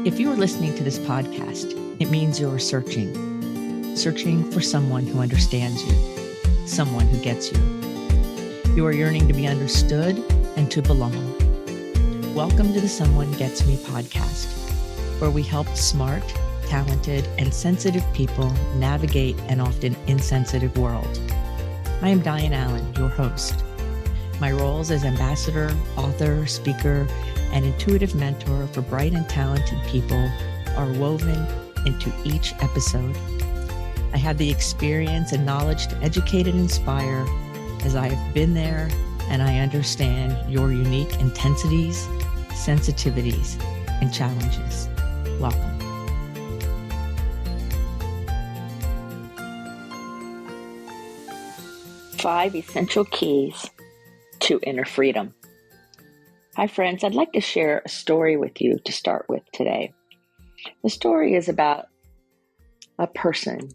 If you are listening to this podcast, it means you're searching for someone who understands you, someone who gets you. You are yearning to be understood and to belong. Welcome to the Someone Gets Me podcast, where we help smart, talented, and sensitive people navigate an often insensitive world. I am Dianne A, your host. My roles as ambassador, author, speaker, and intuitive mentor for bright and talented people are woven into each episode. I have the experience and knowledge to educate and inspire, as I have been there and I understand your unique intensities, sensitivities, and challenges. Welcome. Five essential keys to inner freedom. Hi friends, I'd like to share a story with you to start with today. The story is about a person.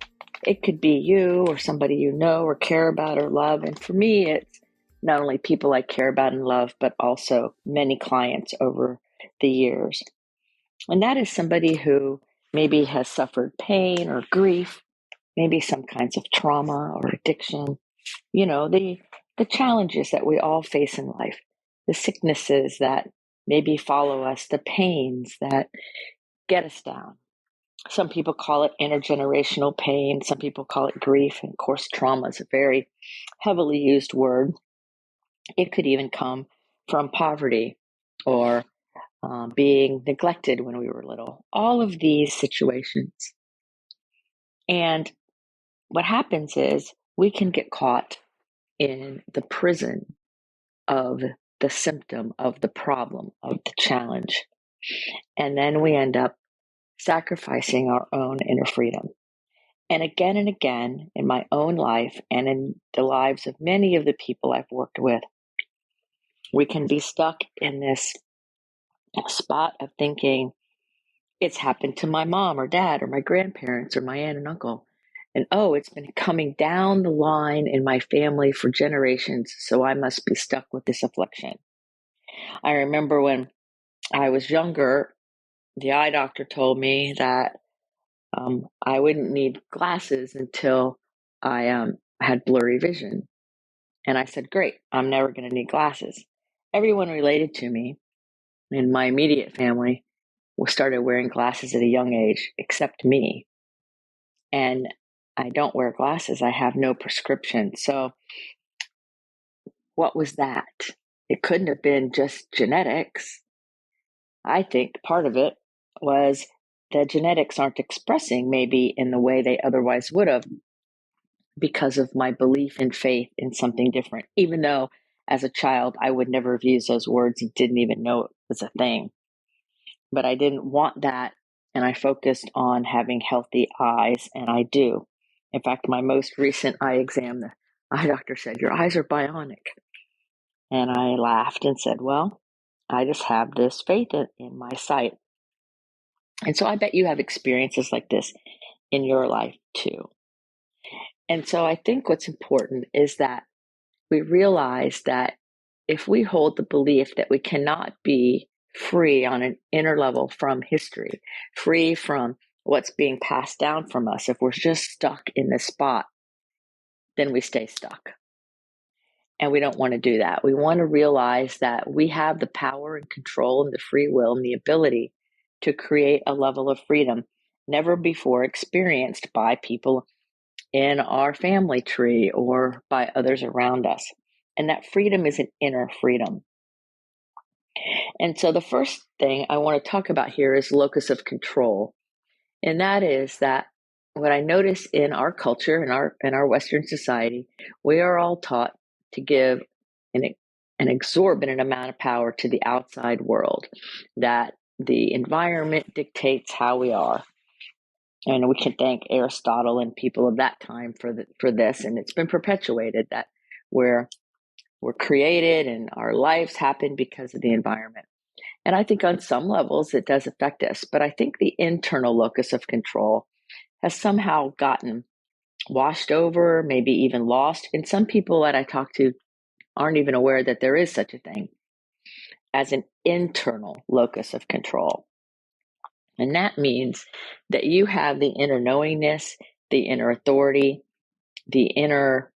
It could be you or somebody you know or care about or love. And for me, it's not only people I care about and love, but also many clients over the years. And that is somebody who maybe has suffered pain or grief, maybe some kinds of trauma or addiction. You know, the challenges that we all face in life. The sicknesses that maybe follow us, the pains that get us down. Some people call it intergenerational pain. Some people call it grief. And of course, trauma is a very heavily used word. It could even come from poverty or being neglected when we were little. All of these situations. And what happens is we can get caught in the prison of the symptom, of the problem, of the challenge. And then we end up sacrificing our own inner freedom. And again in my own life and in the lives of many of the people I've worked with, we can be stuck in this spot of thinking, it's happened to my mom or dad or my grandparents or my aunt and uncle. And it's been coming down the line in my family for generations, so I must be stuck with this affliction. I remember when I was younger, the eye doctor told me that I wouldn't need glasses until I had blurry vision. And I said, great, I'm never going to need glasses. Everyone related to me in my immediate family started wearing glasses at a young age, except me. And I don't wear glasses. I have no prescription. So what was that? It couldn't have been just genetics. I think part of it was the genetics aren't expressing maybe in the way they otherwise would have because of my belief and faith in something different, even though as a child, I would never have used those words and didn't even know it was a thing. But I didn't want that, and I focused on having healthy eyes, and I do. In fact, my most recent eye exam, the eye doctor said, your eyes are bionic. And I laughed and said, well, I just have this faith in my sight. And so I bet you have experiences like this in your life too. And so I think what's important is that we realize that if we hold the belief that we cannot be free on an inner level from history, free from what's being passed down from us, if we're just stuck in this spot, then we stay stuck. And we don't want to do that. We want to realize that we have the power and control and the free will and the ability to create a level of freedom never before experienced by people in our family tree or by others around us. And that freedom is an inner freedom. And so the first thing I want to talk about here is locus of control. And that is that what I notice in our culture, in our Western society, we are all taught to give an exorbitant amount of power to the outside world, that the environment dictates how we are. And we can thank Aristotle and people of that time for this, and it's been perpetuated that we're created and our lives happen because of the environment. And I think on some levels it does affect us, but I think the internal locus of control has somehow gotten washed over, maybe even lost. And some people that I talk to aren't even aware that there is such a thing as an internal locus of control. And that means that you have the inner knowingness, the inner authority, the inner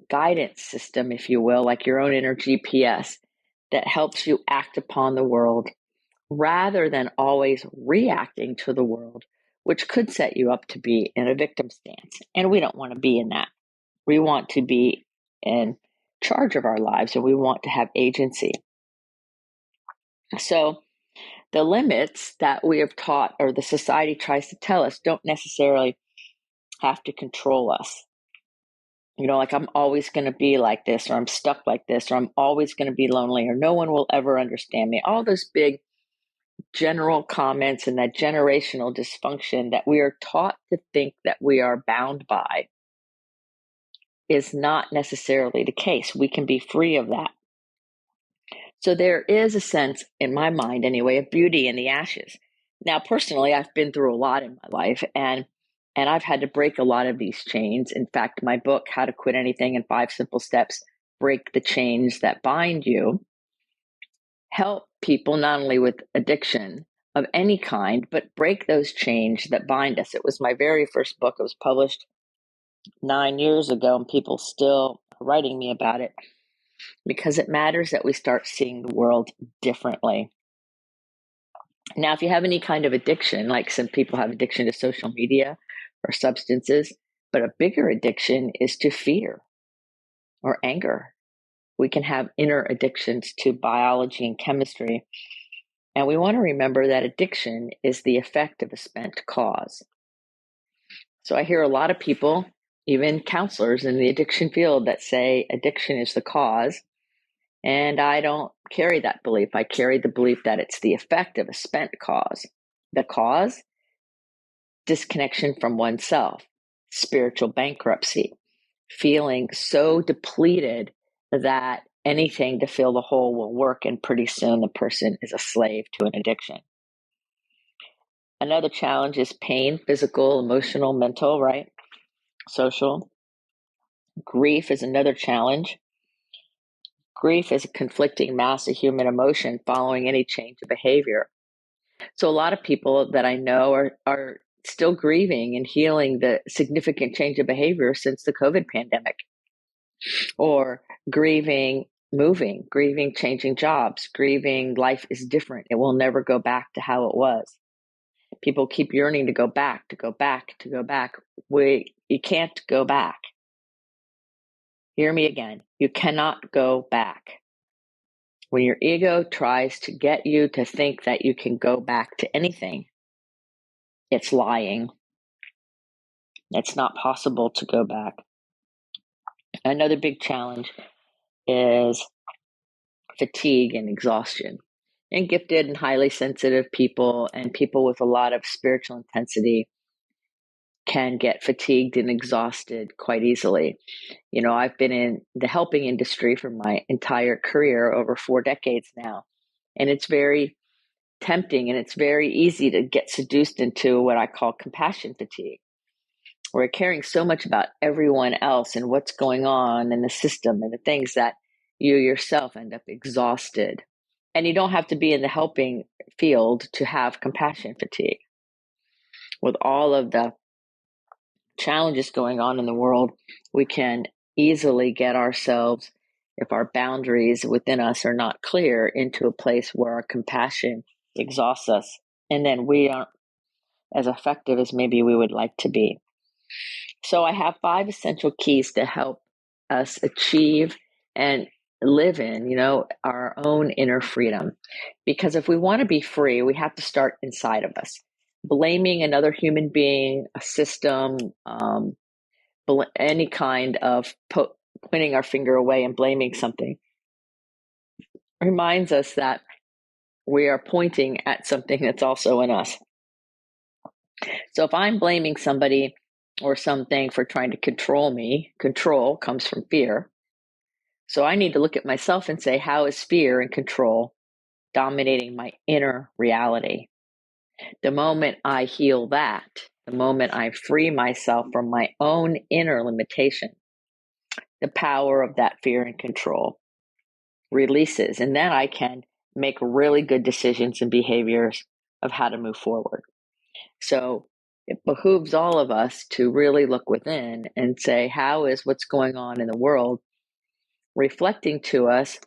guidance system, if you will, like your own inner GPS that helps you act upon the world rather than always reacting to the world, which could set you up to be in a victim stance. And we don't want to be in that. We want to be in charge of our lives and we want to have agency. So the limits that we have taught or the society tries to tell us don't necessarily have to control us. Like I'm always going to be like this, or I'm stuck like this, or I'm always going to be lonely, or no one will ever understand me. All those big general comments and that generational dysfunction that we are taught to think that we are bound by is not necessarily the case. We can be free of that. So there is a sense, in my mind anyway, of beauty in the ashes. Now, personally, I've been through a lot in my life, and I've had to break a lot of these chains. In fact, my book, How to Quit Anything in 5 Simple Steps, Break the Chains That Bind You, help people not only with addiction of any kind, but break those chains that bind us. It was my very first book. It was published 9 years ago, and people still writing me about it because it matters that we start seeing the world differently. Now, if you have any kind of addiction, like some people have addiction to social media or substances, but a bigger addiction is to fear or anger. We can have inner addictions to biology and chemistry. And we want to remember that addiction is the effect of a spent cause. So I hear a lot of people, even counselors in the addiction field, that say addiction is the cause. And I don't carry that belief. I carry the belief that it's the effect of a spent cause. The cause? Disconnection from oneself, spiritual bankruptcy, feeling so depleted that anything to fill the hole will work, and pretty soon the person is a slave to an addiction. Another challenge is pain, physical, emotional, mental, right? Social. Grief is another challenge. Grief is a conflicting mass of human emotion following any change of behavior. So a lot of people that I know are still grieving and healing the significant change of behavior since the COVID pandemic, or grieving moving, grieving changing jobs, grieving life is different. It will never go back to how it was. People keep yearning to go back, to go back, to go back. You can't go back. Hear me again. You cannot go back. When your ego tries to get you to think that you can go back to anything, it's lying. It's not possible to go back. Another big challenge is fatigue and exhaustion. And gifted and highly sensitive people and people with a lot of spiritual intensity can get fatigued and exhausted quite easily. I've been in the helping industry for my entire career, over 4 decades now, and it's very tempting and it's very easy to get seduced into what I call compassion fatigue. We're caring so much about everyone else and what's going on in the system and the things that you yourself end up exhausted. And you don't have to be in the helping field to have compassion fatigue. With all of the challenges going on in the world, we can easily get ourselves, if our boundaries within us are not clear, into a place where our compassion exhausts us. And then we aren't as effective as maybe we would like to be. So I have 5 essential keys to help us achieve and live in, our own inner freedom. Because if we want to be free, we have to start inside of us. Blaming another human being, a system, any kind of pointing our finger away and blaming something reminds us that we are pointing at something that's also in us. So if I'm blaming somebody or something for trying to control me, control comes from fear. So I need to look at myself and say, how is fear and control dominating my inner reality? The moment I heal that, the moment I free myself from my own inner limitation, the power of that fear and control releases. And then I can make really good decisions and behaviors of how to move forward. So it behooves all of us to really look within and say, how is what's going on in the world reflecting to us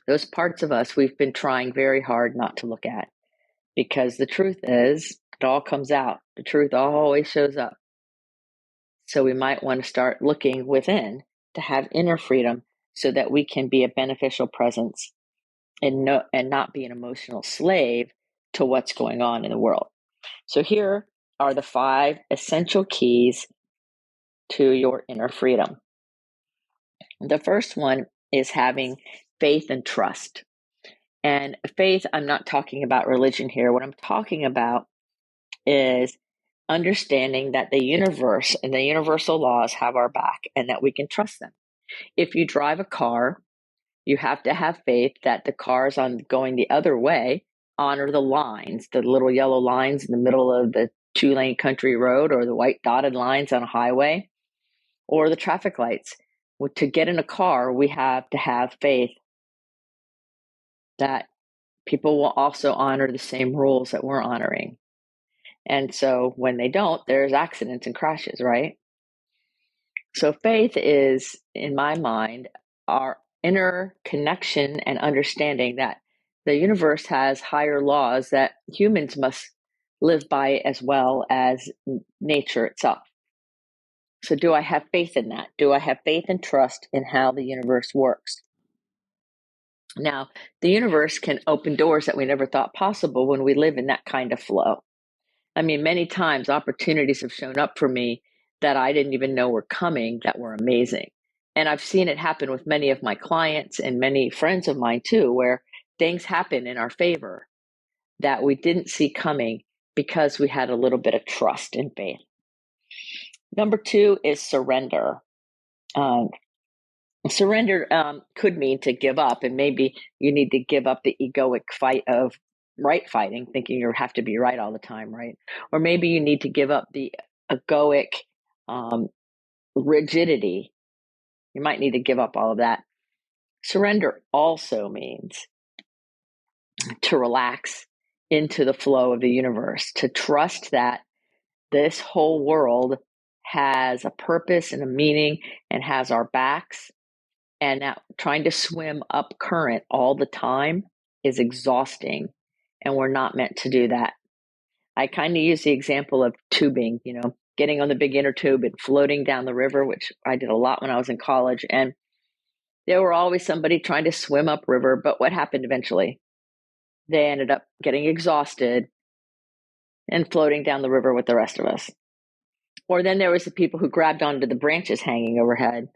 those parts of us we've been trying very hard not to look at? Because the truth is, it all comes out. The truth always shows up. So we might want to start looking within to have inner freedom so that we can be a beneficial presence and not be an emotional slave to what's going on in the world. So here are the 5 essential keys to your inner freedom. The first one is having faith and trust. And faith, I'm not talking about religion here. What I'm talking about is understanding that the universe and the universal laws have our back and that we can trust them. If you drive a car, you have to have faith that the cars on going the other way honor the lines, the little yellow lines in the middle of the 2-lane country road, or the white dotted lines on a highway, or the traffic lights. To get in a car, we have to have faith that people will also honor the same rules that we're honoring. And so when they don't, there's accidents and crashes, right? So faith is, in my mind, our inner connection and understanding that the universe has higher laws that humans must live by as well as nature itself. So do I have faith in that? Do I have faith and trust in how the universe works? Now, the universe can open doors that we never thought possible when we live in that kind of flow. I mean, many times opportunities have shown up for me that I didn't even know were coming that were amazing. And I've seen it happen with many of my clients and many friends of mine too, where things happen in our favor that we didn't see coming because we had a little bit of trust and faith. Number 2 is surrender. Surrender could mean to give up, and maybe you need to give up the egoic fight of right fighting, thinking you have to be right all the time, right? Or maybe you need to give up the egoic rigidity. You might need to give up all of that. Surrender also means to relax into the flow of the universe, to trust that this whole world has a purpose and a meaning and has our backs, and that trying to swim up current all the time is exhausting, and we're not meant to do that. I kind of use the example of tubing, getting on the big inner tube and floating down the river, which I did a lot when I was in college. And there were always somebody trying to swim up river. But what happened eventually? They ended up getting exhausted and floating down the river with the rest of us. Or then there was the people who grabbed onto the branches hanging overhead,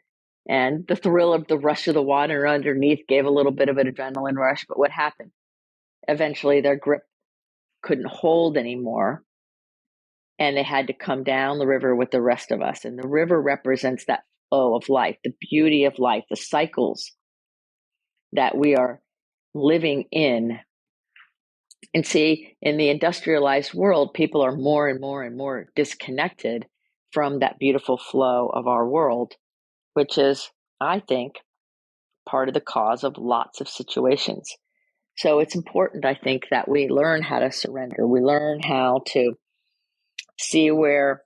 and the thrill of the rush of the water underneath gave a little bit of an adrenaline rush. But what happened? Eventually their grip couldn't hold anymore, and they had to come down the river with the rest of us. And the river represents that flow of life, the beauty of life, the cycles that we are living in. And see, in the industrialized world, people are more and more and more disconnected from that beautiful flow of our world, which is, I think, part of the cause of lots of situations. So it's important, I think, that we learn how to surrender. We learn how to see where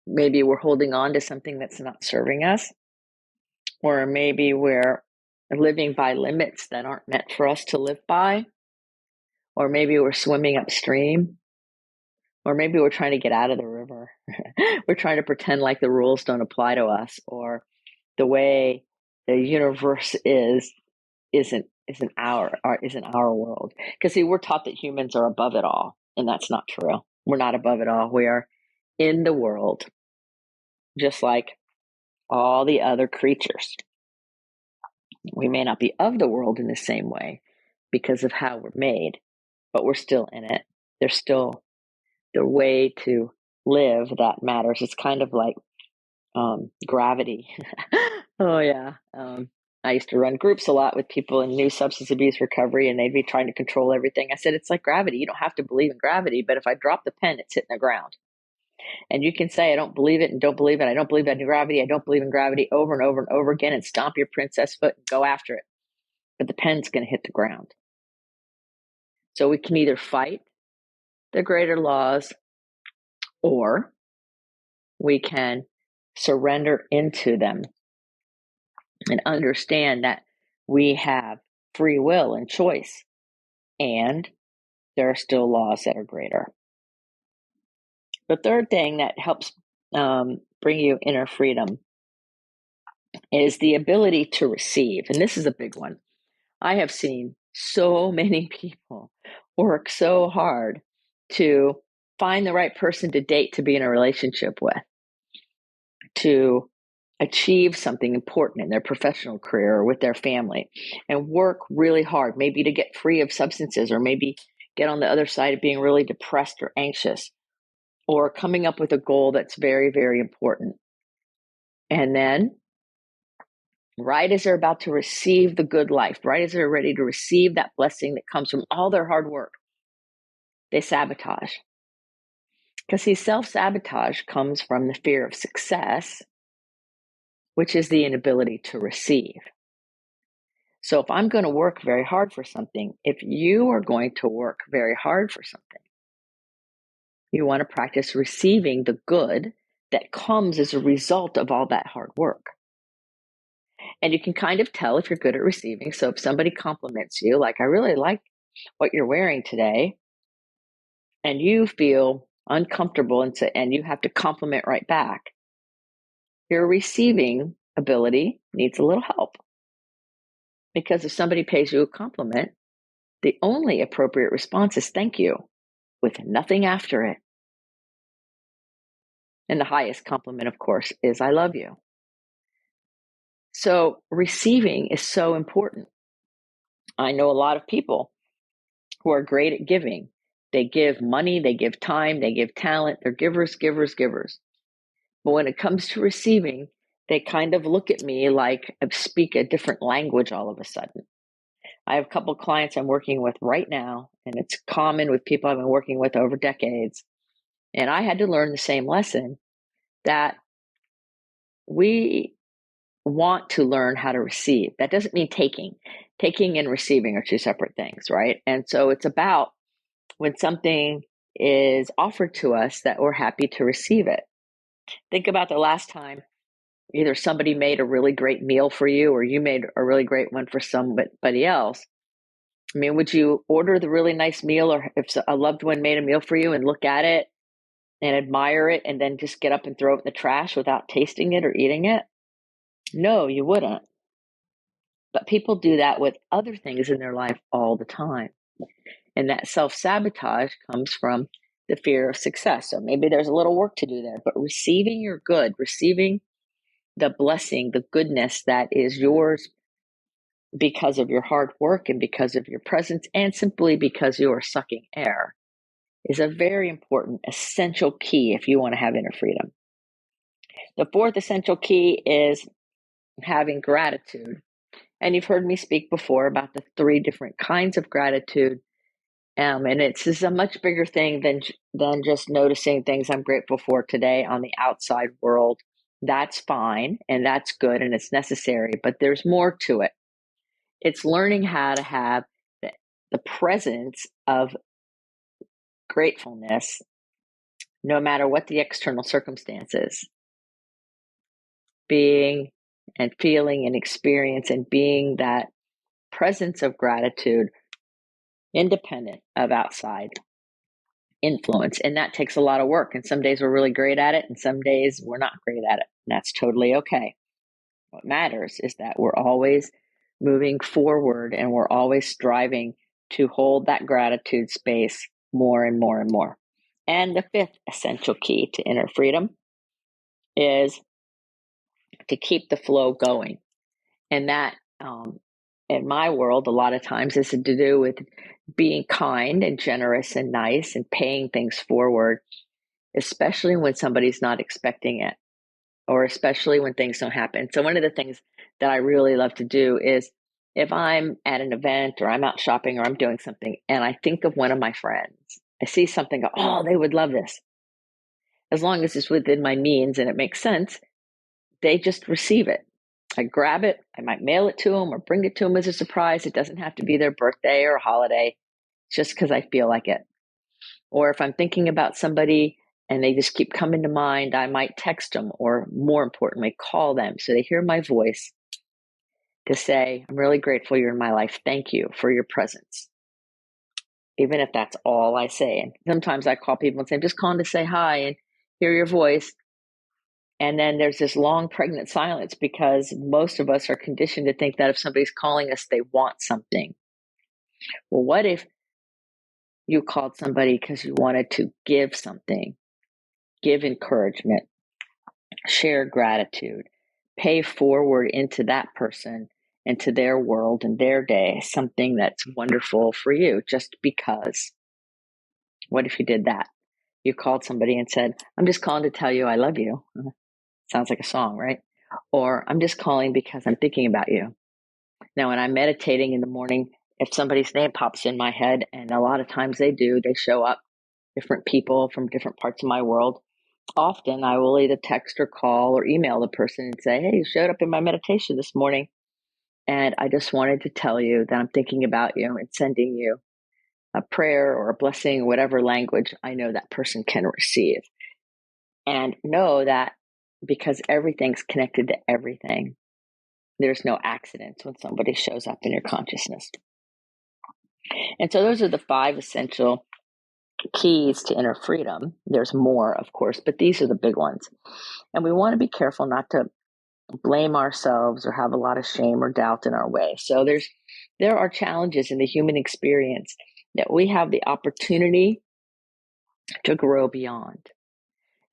maybe we're holding on to something that's not serving us, or maybe we're living by limits that aren't meant for us to live by, or maybe we're swimming upstream, or maybe we're trying to get out of the river. We're trying to pretend like the rules don't apply to us, or the way the universe isn't our world. Because see, we're taught that humans are above it all, and that's not true. We're not above it all. We are in the world, just like all the other creatures. We may not be of the world in the same way because of how we're made, but we're still in it. There's still the way to live that matters. It's kind of like gravity. Oh, yeah. I used to run groups a lot with people in new substance abuse recovery, and they'd be trying to control everything. I said, it's like gravity. You don't have to believe in gravity, but if I drop the pen, it's hitting the ground. And you can say, I don't believe it and don't believe it. I don't believe in gravity. I don't believe in gravity over and over and over again, and stomp your princess foot and go after it. But the pen's going to hit the ground. So we can either fight the greater laws, or we can surrender into them and understand that we have free will and choice, and there are still laws that are greater. The third thing that helps bring you inner freedom is the ability to receive. And this is a big one. I have seen so many people work so hard to find the right person to date, to be in a relationship with, to achieve something important in their professional career or with their family, and work really hard, maybe to get free of substances, or maybe get on the other side of being really depressed or anxious, or coming up with a goal that's very, very important. And then, right as they're about to receive the good life, right as they're ready to receive that blessing that comes from all their hard work, they sabotage. Because see, self-sabotage comes from the fear of success, which is the inability to receive. So if I'm going to work very hard for something, if you are going to work very hard for something, you want to practice receiving the good that comes as a result of all that hard work. And you can kind of tell if you're good at receiving. So if somebody compliments you, like, I really like what you're wearing today, and you feel uncomfortable and you have to compliment right back, your receiving ability needs a little help. Because if somebody pays you a compliment, the only appropriate response is thank you, with nothing after it. And the highest compliment, of course, is I love you. So receiving is so important. I know a lot of people who are great at giving. They give money, they give time, they give talent. They're givers, givers, givers. But when it comes to receiving, they kind of look at me like I speak a different language all of a sudden. I have a couple of clients I'm working with right now, and it's common with people I've been working with over decades. And I had to learn the same lesson, that we want to learn how to receive. That doesn't mean taking. Taking and receiving are two separate things, right? And so it's about when something is offered to us that we're happy to receive it. Think about the last time either somebody made a really great meal for you, or you made a really great one for somebody else. I mean, would you order the really nice meal, or if a loved one made a meal for you, and look at it and admire it and then just get up and throw it in the trash without tasting it or eating it? No, you wouldn't. But people do that with other things in their life all the time. And that self-sabotage comes from the fear of success. So maybe there's a little work to do there, but receiving your good, receiving the blessing, the goodness that is yours because of your hard work and because of your presence, and simply because you are sucking air, is a very important, essential key if you want to have inner freedom. The fourth essential key is having gratitude. And you've heard me speak before about the 3 different kinds of gratitude. And it's a much bigger thing than just noticing things I'm grateful for today on the outside world. That's fine, and that's good, and it's necessary, but there's more to it. It's learning how to have the presence of gratefulness, no matter what the external circumstances. Being and feeling and experience and being that presence of gratitude, independent of outside influence. And that takes a lot of work. And some days we're really great at it, and some days we're not great at it. And that's totally okay. What matters is that we're always moving forward, and we're always striving to hold that gratitude space more and more and more. And the 5th essential key to inner freedom is to keep the flow going. And that, in my world, a lot of times is to do with being kind and generous and nice and paying things forward, especially when somebody's not expecting it, or especially when things don't happen. So one of the things that I really love to do is, if I'm at an event or I'm out shopping or I'm doing something and I think of one of my friends, I see something, oh, they would love this. As long as it's within my means and it makes sense, they just receive it. I grab it, I might mail it to them or bring it to them as a surprise. It doesn't have to be their birthday or holiday. just because I feel like it. Or if I'm thinking about somebody and they just keep coming to mind, I might text them, or more importantly, call them so they hear my voice to say, I'm really grateful you're in my life. Thank you for your presence. Even if that's all I say. And sometimes I call people and say, I'm just calling to say hi and hear your voice. And then there's this long pregnant silence because most of us are conditioned to think that if somebody's calling us, they want something. Well, what if you called somebody because you wanted to give something, give encouragement, share gratitude, pay forward into that person, into their world and their day, something that's wonderful for you just because? What if you did that? You called somebody and said, I'm just calling to tell you I love you. Sounds like a song, right? Or I'm just calling because I'm thinking about you. Now, when I'm meditating in the morning, if somebody's name pops in my head, and a lot of times they do, they show up, different people from different parts of my world. Often I will either text or call or email the person and say, hey, you showed up in my meditation this morning, and I just wanted to tell you that I'm thinking about you and sending you a prayer or a blessing, whatever language I know that person can receive. And know that because everything's connected to everything, there's no accidents when somebody shows up in your consciousness. And so those are the 5 essential keys to inner freedom. There's more, of course, but these are the big ones. And we want to be careful not to blame ourselves or have a lot of shame or doubt in our way. So there are challenges in the human experience that we have the opportunity to grow beyond.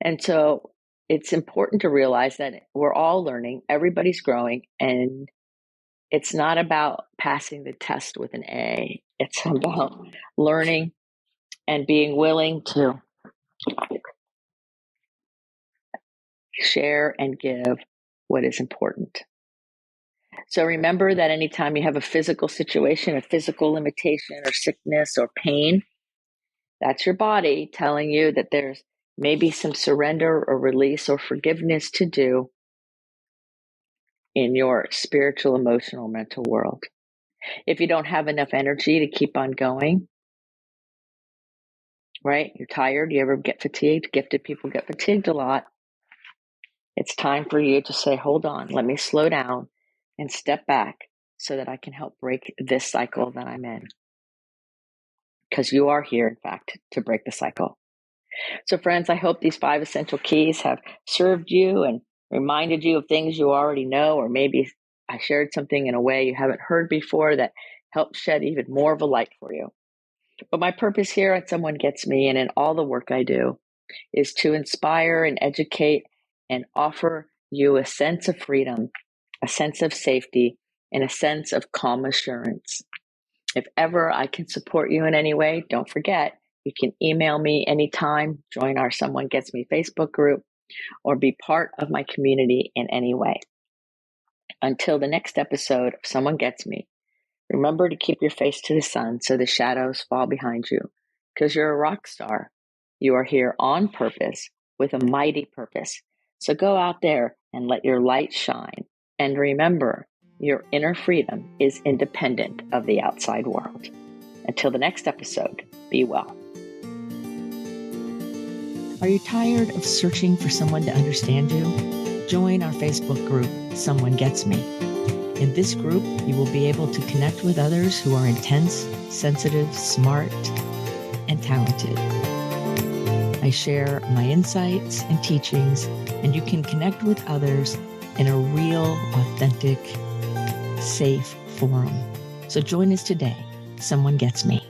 And so it's important to realize that we're all learning, everybody's growing, and it's not about passing the test with an A. It's about learning and being willing to share and give what is important. So remember that anytime you have a physical situation, a physical limitation or sickness or pain, that's your body telling you that there's maybe some surrender or release or forgiveness to do in your spiritual, emotional, mental world. If you don't have enough energy to keep on going, right? You're tired. You ever get fatigued? Gifted people get fatigued a lot. It's time for you to say, hold on, let me slow down and step back so that I can help break this cycle that I'm in. Because you are here, in fact, to break the cycle. So friends, I hope these 5 essential keys have served you and reminded you of things you already know, or maybe I shared something in a way you haven't heard before that helped shed even more of a light for you. But my purpose here at Someone Gets Me and in all the work I do is to inspire and educate and offer you a sense of freedom, a sense of safety, and a sense of calm assurance. If ever I can support you in any way, don't forget, you can email me anytime, join our Someone Gets Me Facebook group, or be part of my community in any way. Until the next episode of Someone Gets Me, remember to keep your face to the sun so the shadows fall behind you, because you're a rock star. You are here on purpose with a mighty purpose. So go out there and let your light shine. And remember, your inner freedom is independent of the outside world. Until the next episode, be well. Are you tired of searching for someone to understand you? Join our Facebook group, Someone Gets Me. In this group, you will be able to connect with others who are intense, sensitive, smart, and talented. I share my insights and teachings, and you can connect with others in a real, authentic, safe forum. So join us today. Someone Gets Me.